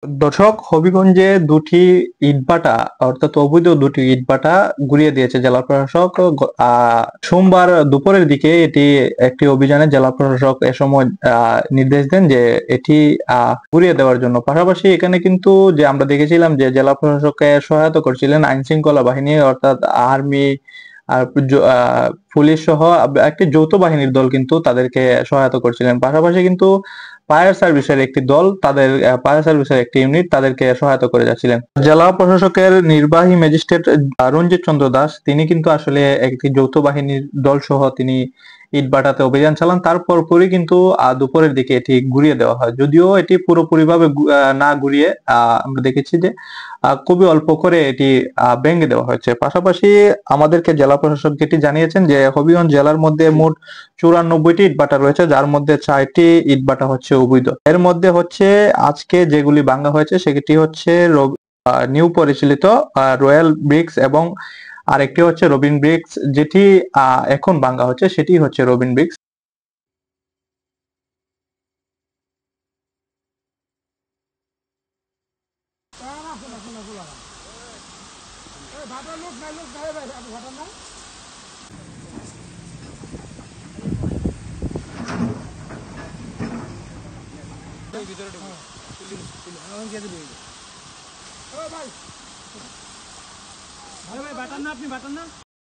দর্শক, হবিগঞ্জে দুটি ইটভাটা অর্থাৎ অবৈধ দুটি ইটভাটা গুঁড়িয়ে দিয়েছে জেলা প্রশাসক। সোমবার দুপুরের দিকে এটি একটি অভিযানে জেলা প্রশাসক এ সময় নির্দেশ দেন যে এটি গুঁড়িয়ে দেওয়ার জন্য। পাশাপাশি এখানে কিন্তু যে আমরা দেখেছিলাম যে জেলা প্রশাসককে সহায়তা করছিলেন আইন শৃঙ্খলা বাহিনী অর্থাৎ আর্মি আর পুলিশ সহ একটি যৌথ বাহিনীর দল কিন্তু তাদেরকে সহায়তা করছিলেন। পাশাপাশি কিন্তু ফায়ার সার্ভিসের একটি দল তাদের ফায়ার সার্ভিসের একটি ইউনিট তাদেরকে সহায়তা করে যাচ্ছিলেন। জেলা প্রশাসকের নির্বাহী ম্যাজিস্ট্রেট রঞ্জিত চন্দ্র দাস তিনি কিন্তু আসলে একটি যৌথ বাহিনীর দল সহ তিনি ইটভাটাতে অভিযান চালান। তারপর পরই কিন্তু দুপুরের দিকে এটি ঘুরিয়ে দেওয়া হয়। যদিও এটি পুরোপুরিভাবে না ঘুরিয়ে আমরা দেখেছি যে খুবই অল্প করে এটি ভেঙে দেওয়া হয়েছে। পাশাপাশি আমাদেরকে জেলা প্রশাসক যেটি জানিয়েছেন যে হবিগঞ্জ জেলার মধ্যে মোট 94টি ইটভাটা রয়েছে, যার মধ্যে 4টি ইটভাটা হচ্ছে অবৈধ। এর মধ্যে হচ্ছে আজকে যেগুলি ভাঙা হয়েছে সেটি হচ্ছে নিউ পরিচালিত রয়্যাল ব্রিক্স এবং আরেকটি হচ্ছে রবিন ব্রিক্স। যেটি এখন ভাঙা হচ্ছে সেটি হচ্ছে রবিন ব্রিক্স। ভাই ভাই বাটান না, আপনি বাটান না।